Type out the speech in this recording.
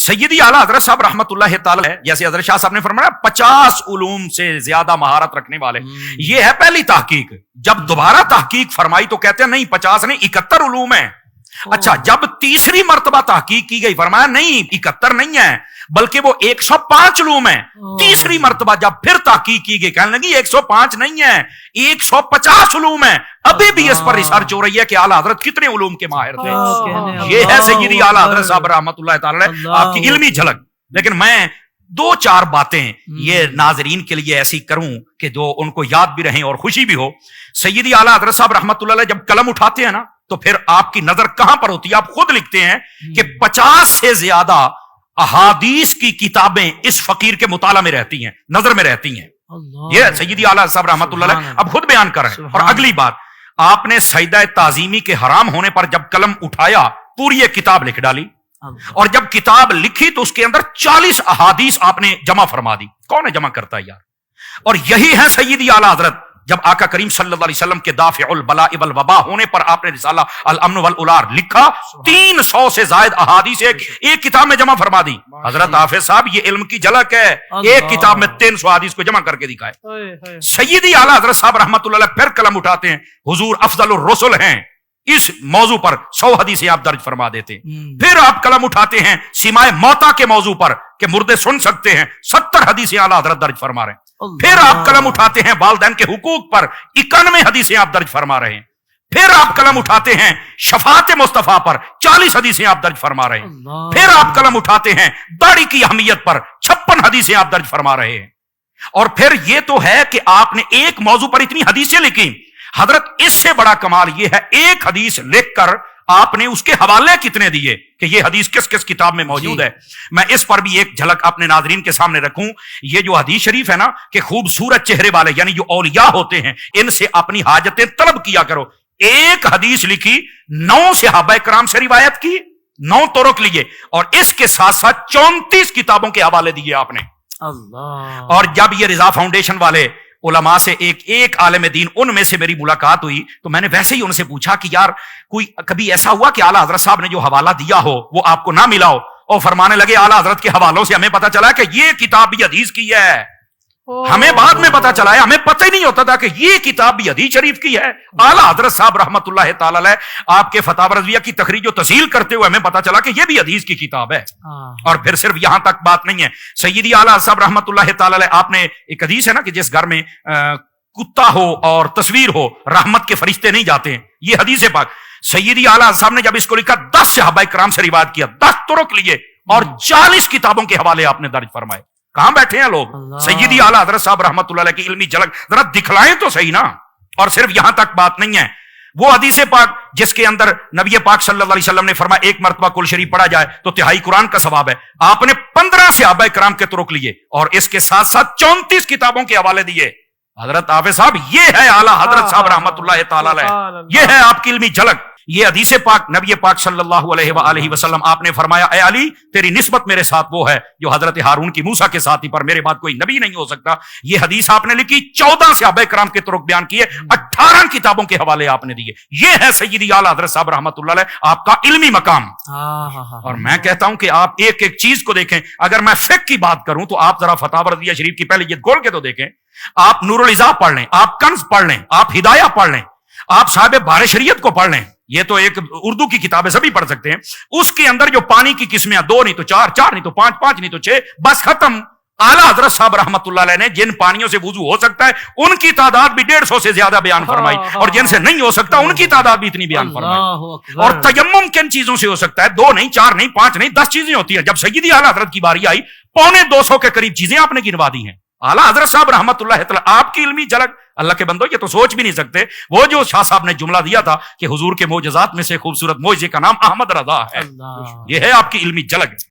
سیدی اعلیٰ حضرت صاحب رحمتہ تعالی جیسے حضرت شاہ صاحب نے فرمایا 50 علوم سے زیادہ مہارت رکھنے والے، یہ ہے پہلی تحقیق۔ جب دوبارہ تحقیق فرمائی تو کہتے ہیں نہیں 50 نہیں 71 علوم ہیں۔ اچھا، جب تیسری مرتبہ تحقیق کی گئی فرمایا نہیں 71 نہیں ہے بلکہ وہ 105 علوم ہیں۔ تیسری مرتبہ جب پھر تحقیق کی گئی کہنے لگی 105 نہیں ہے 150 علوم ہیں۔ ابھی بھی اس پر ریسرچ ہو رہی ہے کہ اعلیٰ حضرت کتنے علوم کے ماہر تھے۔ یہ ہے سیدی اعلیٰ حضرت صاحب رحمۃ اللہ تعالی آپ کی علمی جھلک۔ لیکن میں 2-4 باتیں یہ ناظرین کے لیے ایسی کروں کہ جو ان کو یاد بھی رہیں اور خوشی بھی ہو۔ سیدی اعلیٰ حضرت صاحب رحمۃ اللہ جب قلم اٹھاتے ہیں نا تو پھر آپ کی نظر کہاں پر ہوتی ہے؟ آپ خود لکھتے ہیں کہ 50 سے زیادہ احادیث کی کتابیں اس فقیر کے مطالعہ میں رہتی ہیں، نظر میں رہتی ہیں۔ یہ سیدی اعلیٰ صاحب رحمۃ اللہ اب خود بیان کر رہے ہیں۔ اور اگلی بات، آپ نے سجدہ تعظیمی کے حرام ہونے پر جب قلم اٹھایا پوری ایک کتاب لکھ ڈالی، اور جب کتاب لکھی تو اس کے اندر 40 احادیث آپ نے جمع فرما دی۔ کون ہے جمع کرتا ہے یار؟ اور یہی ہے سیدی اعلیٰ حضرت جب آقا کریم صلی اللہ علیہ وسلم کے دافع البلاء والوباء ہونے پر آپ نے رسالہ الامن والالار لکھا، 300 سے زائد احادیث ایک کتاب میں جمع فرما دی۔ حضرت حافظ صاحب یہ علم کی جھلک ہے، ایک کتاب میں 300 احادیث کو جمع کر کے دکھائے۔ سیدی اعلیٰ حضرت صاحب رحمۃ اللہ علیہ پھر قلم اٹھاتے ہیں، حضور افضل الرسل ہیں، اس موضوع پر 100 حدیثیں آپ درج فرما دیتے ہیں۔ پھر آپ قلم اٹھاتے ہیں سماع موتا کے موضوع پر کہ مردے سن سکتے ہیں، 70 حدیثیں اعلیٰ حضرت درج فرما رہے ہیں۔ پھر آپ قلم اٹھاتے ہیں والدین کے حقوق پر 91 حدیثیں آپ درج فرما رہے ہیں۔ پھر آپ قلم اٹھاتے ہیں شفاعت مصطفیٰ پر 40 حدیثیں آپ درج فرما رہے ہیں۔ پھر آپ قلم اٹھاتے ہیں داڑھی کی اہمیت پر 56 حدیثیں آپ درج فرما رہے ہیں۔ اور پھر یہ تو ہے کہ آپ نے ایک موضوع پر اتنی حدیثیں لکھی، حضرت اس سے بڑا کمال یہ ہے ایک حدیث لکھ کر آپ نے اس کے حوالے کتنے دیے کہ یہ حدیث کس کس کتاب میں موجود ہے۔ میں اس پر بھی ایک جھلک اپنے ناظرین کے سامنے رکھوں۔ یہ جو حدیث شریف ہے نا کہ خوبصورت چہرے والے یعنی جو اولیاء ہوتے ہیں ان سے اپنی حاجتیں طلب کیا کرو۔ ایک حدیث لکھی، 9 صحابہ کرام سے روایت کی، 9 طرق لیے، اور اس کے ساتھ ساتھ 34 کتابوں کے حوالے دیے آپ نے۔ اور جب یہ رضا فاؤنڈیشن والے علماء سے ایک عالم دین ان میں سے میری ملاقات ہوئی تو میں نے ویسے ہی ان سے پوچھا کہ یار کوئی کبھی ایسا ہوا کہ اعلیٰ حضرت صاحب نے جو حوالہ دیا ہو وہ آپ کو نہ ملا ہو؟ اور فرمانے لگے اعلیٰ حضرت کے حوالوں سے ہمیں پتا چلا کہ یہ کتاب بھی حدیث کی ہے، ہمیں بعد میں پتا چلا ہے، ہمیں پتہ ہی نہیں ہوتا تھا کہ یہ کتاب بھی حدیث شریف کی ہے۔ اعلیٰ حضرت صاحب رحمۃ اللہ تعالی علیہ آپ کے فتاوی رضویہ کی تخریج و تسہیل کرتے ہوئے ہمیں پتا چلا کہ یہ بھی حدیث کی کتاب ہے۔ اور پھر صرف یہاں تک بات نہیں ہے، سیدی اعلیٰ صاحب رحمۃ اللہ تعالی علیہ آپ نے ایک حدیث ہے نا کہ جس گھر میں کتا ہو اور تصویر ہو رحمت کے فرشتے نہیں جاتے ہیں، یہ حدیث پاک سیدی اعلیٰ صاحب نے جب اس کو لکھا 10 صحابہ کرام سے روایت کیا، 10 طرق لیے اور 40 کتابوں کے حوالے آپ نے درج فرمائے۔ کہاں بیٹھے ہیں لوگ؟ سیدی اعلیٰ حضرت صاحب رحمۃ اللہ علیہ کی علمی جھلک ذرا دکھلائیں تو صحیح نا۔ اور صرف یہاں تک بات نہیں ہے، وہ حدیث پاک جس کے اندر نبی پاک صلی اللہ علیہ وسلم نے فرمایا ایک مرتبہ کل شریف پڑھا جائے تو تہائی قرآن کا ثواب ہے، آپ نے 15 صحابہ کرام کے طرق لیے اور اس کے ساتھ ساتھ 34 کتابوں کے حوالے دیے۔ حضرت حافظ صاحب یہ ہے اعلیٰ حضرت صاحب رحمۃ اللہ تعالی علیہ، یہ ہے آپ کی علمی جھلک۔ یہ حدیث پاک نبی پاک صلی اللہ علیہ وآلہ وسلم آپ نے فرمایا اے علی تیری نسبت میرے ساتھ وہ ہے جو حضرت ہارون کی موسیٰ کے ساتھی پر میرے بعد کوئی نبی نہیں ہو سکتا۔ یہ حدیث آپ نے لکھی، 14 صحابہ کرام کے طرق بیان کیے، 18 کتابوں کے حوالے آپ نے دیے۔ یہ ہے سیدی اعلیٰ حضرت صاحب رحمۃ اللہ علیہ آپ کا علمی مقام۔ اور میں کہتا ہوں کہ آپ ایک ایک چیز کو دیکھیں۔ اگر میں فقہ کی بات کروں تو آپ ذرا فتاوی رضویہ شریف کی پہلے یہ کھول کے تو دیکھیں، آپ نور العزا پڑھ لیں، آپ کنز پڑھ لیں، آپ ہدایہ پڑھ لیں، آپ صاحب بار شریعت کو پڑھ لیں، یہ تو ایک اردو کی کتابیں سبھی پڑھ سکتے ہیں۔ اس کے اندر جو پانی کی قسمیں 2 نہیں تو 4، 4 نہیں تو 5، 5 نہیں تو 6، بس ختم۔ اعلیٰ حضرت صاحب رحمۃ اللہ علیہ نے جن پانیوں سے وضو ہو سکتا ہے ان کی تعداد بھی 150 سے زیادہ بیان فرمائی، اور جن سے نہیں ہو سکتا ان کی تعداد بھی اتنی بیان فرمائی۔ اور تیمم کن چیزوں سے ہو سکتا ہے؟ 2 نہیں، 4 نہیں، 5 نہیں، 10 چیزیں ہوتی ہیں۔ جب سیدی اعلیٰ حضرت کی باری آئی 250 کے قریب چیزیں آپ نے گنوا دی ہیں۔ اعلیٰ حضرت صاحب رحمۃ اللہ تعالی آپ کی علمی جھلک، اللہ کے بندو یہ تو سوچ بھی نہیں سکتے۔ وہ جو شاہ صاحب نے جملہ دیا تھا کہ حضور کے معجزات میں سے خوبصورت معجزے کا نام احمد رضا ہے، یہ ہے آپ کی علمی جھلک۔